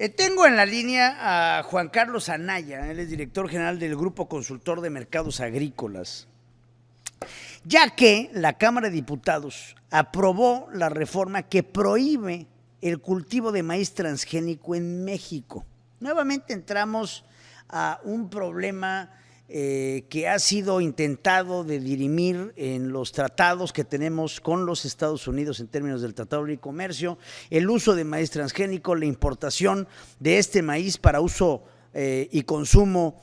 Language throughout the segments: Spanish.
Tengo en la línea a Juan Carlos Anaya, él es director general del Grupo Consultor de Mercados Agrícolas, ya que la Cámara de Diputados aprobó la reforma que prohíbe el cultivo de maíz transgénico en México. Nuevamente entramos a un problema que ha sido intentado de dirimir en los tratados que tenemos con los Estados Unidos en términos del Tratado de Libre Comercio, el uso de maíz transgénico, la importación de este maíz para uso y consumo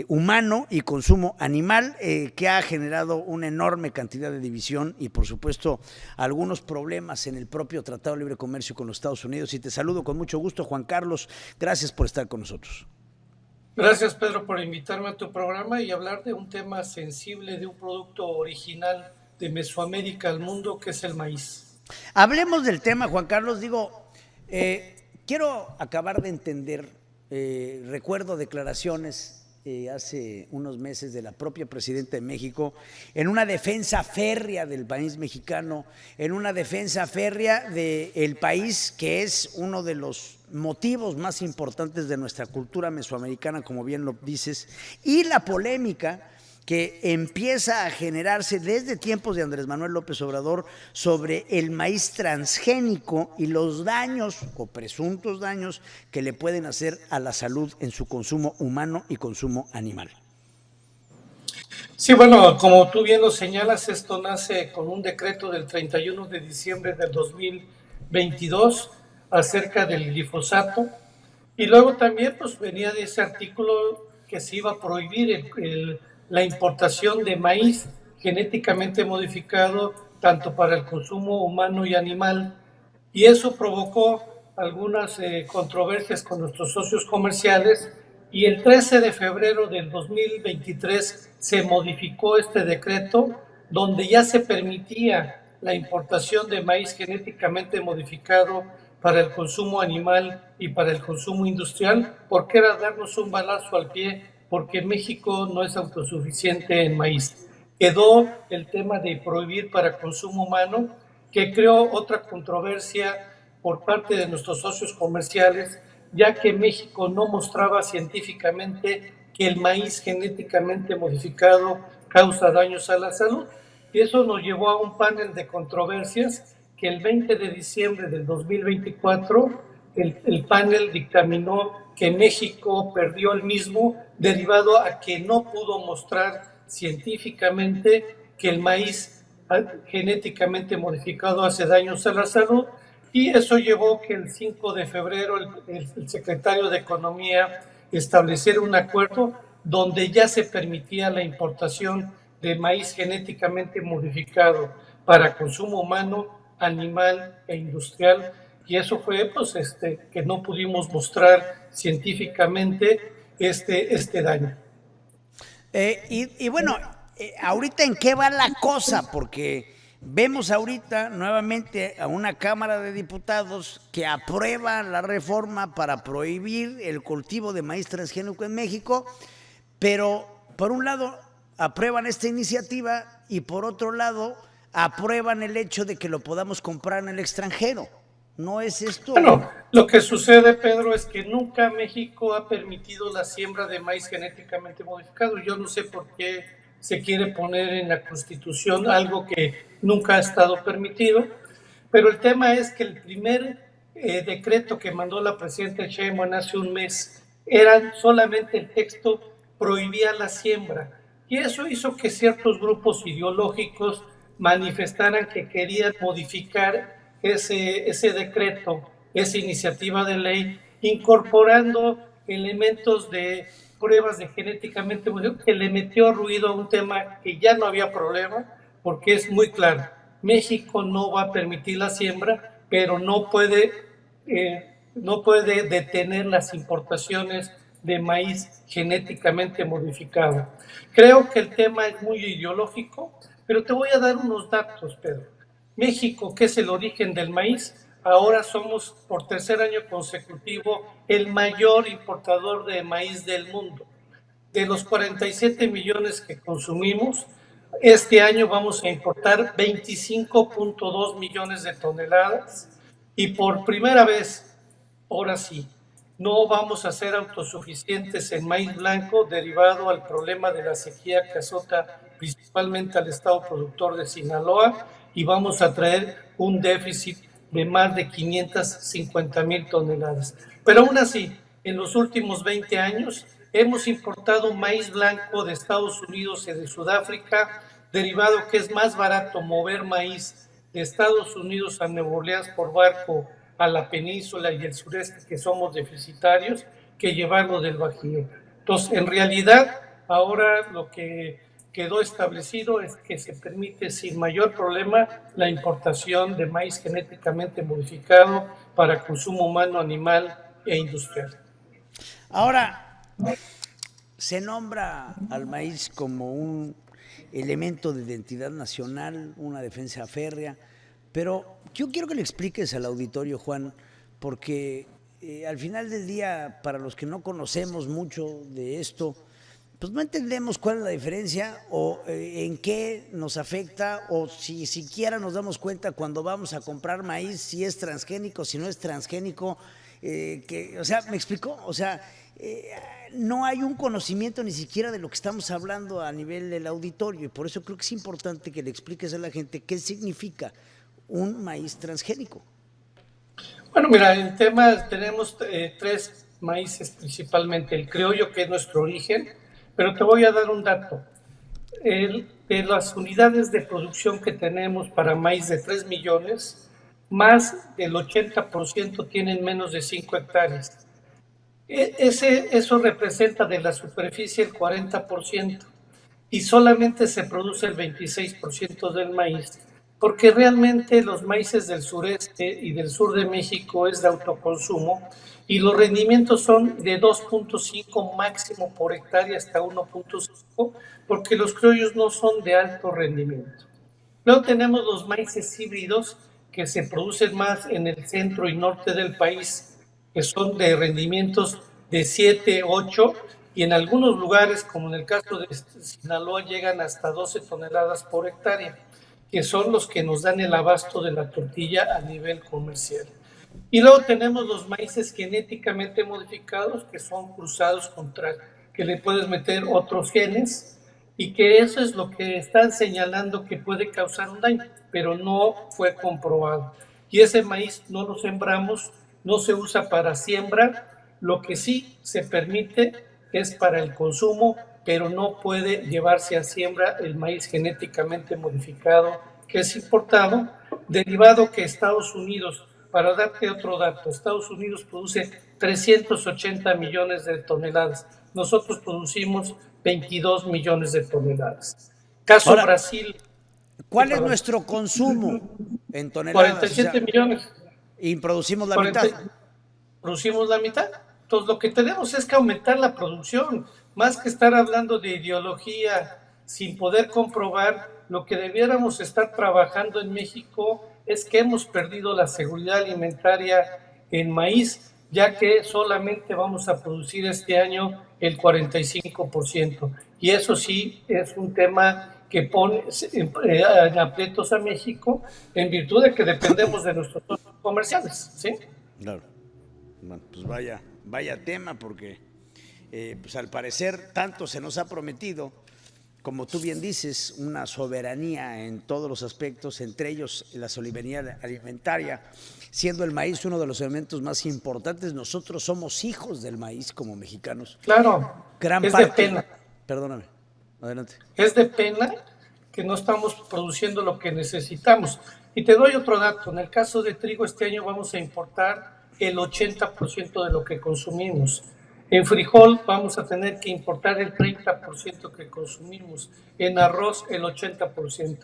humano y consumo animal, que ha generado una enorme cantidad de división y por supuesto algunos problemas en el propio Tratado de Libre Comercio con los Estados Unidos. Y te saludo con mucho gusto, Juan Carlos, gracias por estar con nosotros. Gracias, Pedro, por invitarme a tu programa y hablar de un tema sensible, de un producto original de Mesoamérica al mundo, que es el maíz. Hablemos del tema, Juan Carlos. Quiero acabar de entender, recuerdo declaraciones hace unos meses de la propia presidenta de México en una defensa férrea del país mexicano, en una defensa férrea del país que es uno de los motivos más importantes de nuestra cultura mesoamericana, como bien lo dices, y la polémica que empieza a generarse desde tiempos de Andrés Manuel López Obrador sobre el maíz transgénico y los daños o presuntos daños que le pueden hacer a la salud en su consumo humano y consumo animal. Sí, bueno, como tú bien lo señalas, esto nace con un decreto del 31 de diciembre del 2022 acerca del glifosato, y luego también pues venía de ese artículo que se iba a prohibir la importación de maíz genéticamente modificado tanto para el consumo humano y animal, y eso provocó algunas controversias con nuestros socios comerciales, y el 13 de febrero del 2023 se modificó este decreto donde ya se permitía la importación de maíz genéticamente modificado para el consumo animal y para el consumo industrial, porque era darnos un balazo al pie, porque México no es autosuficiente en maíz. Quedó el tema de prohibir para consumo humano, que creó otra controversia por parte de nuestros socios comerciales, ya que México no mostraba científicamente que el maíz genéticamente modificado causa daños a la salud. Y eso nos llevó a un panel de controversias que el 20 de diciembre del 2024 el panel dictaminó que México perdió el mismo derivado a que no pudo mostrar científicamente que el maíz genéticamente modificado hace daños a la salud, y eso llevó que el 5 de febrero el secretario de Economía estableciera un acuerdo donde ya se permitía la importación de maíz genéticamente modificado para consumo humano, animal e industrial, y eso fue pues que no pudimos mostrar científicamente este daño. Bueno, ahorita en qué va la cosa, porque vemos ahorita nuevamente a una Cámara de Diputados que aprueba la reforma para prohibir el cultivo de maíz transgénico en México, pero por un lado aprueban esta iniciativa y por otro lado aprueban el hecho de que lo podamos comprar en el extranjero. ¿No es esto? Bueno, lo que sucede, Pedro, es que nunca México ha permitido la siembra de maíz genéticamente modificado. Yo no sé por qué se quiere poner en la Constitución algo que nunca ha estado permitido, pero el tema es que el primer decreto que mandó la presidenta Sheinbaum hace un mes era solamente el texto, prohibía la siembra, y eso hizo que ciertos grupos ideológicos manifestaran que querían modificar ese decreto, esa iniciativa de ley, incorporando elementos de pruebas de genéticamente modificados, que le metió ruido a un tema que ya no había problema, porque es muy claro: México no va a permitir la siembra, pero no puede detener las importaciones de maíz genéticamente modificado. Creo que el tema es muy ideológico, pero te voy a dar unos datos, Pedro. México, que es el origen del maíz, ahora somos por tercer año consecutivo el mayor importador de maíz del mundo. De los 47 millones que consumimos, este año vamos a importar 25.2 millones de toneladas, y por primera vez, ahora sí, no vamos a ser autosuficientes en maíz blanco derivado al problema de la sequía que azota principalmente al estado productor de Sinaloa y vamos a traer un déficit de más de 550,000 toneladas. Pero aún así, en los últimos 20 años hemos importado maíz blanco de Estados Unidos y de Sudáfrica, derivado que es más barato mover maíz de Estados Unidos a Nueva Orleans por barco a la península y el sureste, que somos deficitarios, que llevarlo del Bajío. Entonces, en realidad, ahora lo que quedó establecido es que se permite sin mayor problema la importación de maíz genéticamente modificado para consumo humano, animal e industrial. Ahora, se nombra al maíz como un elemento de identidad nacional, una defensa férrea, pero yo quiero que le expliques al auditorio, Juan, porque al final del día, para los que no conocemos mucho de esto, pues no entendemos cuál es la diferencia o en qué nos afecta o si siquiera nos damos cuenta cuando vamos a comprar maíz, si es transgénico, si no es transgénico. O sea, ¿me explicó? O sea, no hay un conocimiento ni siquiera de lo que estamos hablando a nivel del auditorio y por eso creo que es importante que le expliques a la gente qué significa un maíz transgénico. Bueno, mira, en temas tenemos tres maíces principalmente, el criollo, que es nuestro origen, pero te voy a dar un dato. De las unidades de producción que tenemos para maíz de 3 millones, más del 80% tienen menos de 5 hectáreas. Eso representa de la superficie el 40% y solamente se produce el 26% del maíz, porque realmente los maíces del sureste y del sur de México es de autoconsumo y los rendimientos son de 2.5 máximo por hectárea hasta 1.5, porque los criollos no son de alto rendimiento. Luego tenemos los maíces híbridos que se producen más en el centro y norte del país, que son de rendimientos de 7, 8 y en algunos lugares, como en el caso de Sinaloa, llegan hasta 12 toneladas por hectárea, que son los que nos dan el abasto de la tortilla a nivel comercial. Y luego tenemos los maíces genéticamente modificados, que son cruzados contra, que le puedes meter otros genes, y que eso es lo que están señalando que puede causar un daño, pero no fue comprobado. Y ese maíz no lo sembramos, no se usa para siembra, lo que sí se permite es para el consumo, pero no puede llevarse a siembra el maíz genéticamente modificado que es importado, derivado que Estados Unidos, para darte otro dato, Estados Unidos produce 380 millones de toneladas, nosotros producimos 22 millones de toneladas. Caso Ahora, Brasil. ¿cuál es nuestro consumo en toneladas? 47 o sea, millones. Y producimos la mitad. Producimos la mitad. Entonces lo que tenemos es que aumentar la producción, más que estar hablando de ideología sin poder comprobar. Lo que debiéramos estar trabajando en México es que hemos perdido la seguridad alimentaria en maíz, ya que solamente vamos a producir este año el 45%. Y eso sí es un tema que pone en aprietos a México en virtud de que dependemos de nuestros socios comerciales, ¿sí? Claro. Bueno, pues vaya tema, porque pues al parecer tanto se nos ha prometido, como tú bien dices, una soberanía en todos los aspectos, entre ellos la soberanía alimentaria, siendo el maíz uno de los elementos más importantes. Nosotros somos hijos del maíz como mexicanos. Claro, Gran es parte, de pena. Perdóname, adelante. Es de pena que no estamos produciendo lo que necesitamos. Y te doy otro dato, en el caso de trigo este año vamos a importar el 80% de lo que consumimos. En frijol vamos a tener que importar el 30% que consumimos. En arroz el 80%.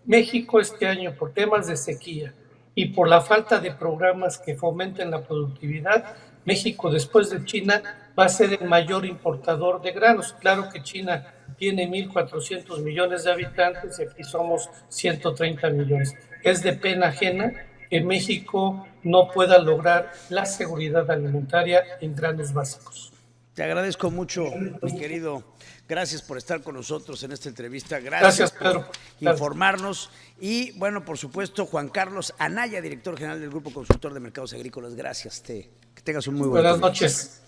México este año, por temas de sequía y por la falta de programas que fomenten la productividad, México después de China va a ser el mayor importador de granos. Claro que China tiene 1.400 millones de habitantes y aquí somos 130 millones. Es de pena ajena que México no pueda lograr la seguridad alimentaria en granos básicos. Te agradezco mucho, mi querido. Gracias por estar con nosotros en esta entrevista. Gracias Pedro. por informarnos. Y bueno, por supuesto, Juan Carlos Anaya, director general del Grupo Consultor de Mercados Agrícolas. Gracias. Que tengas un muy buen día. Buenas noches.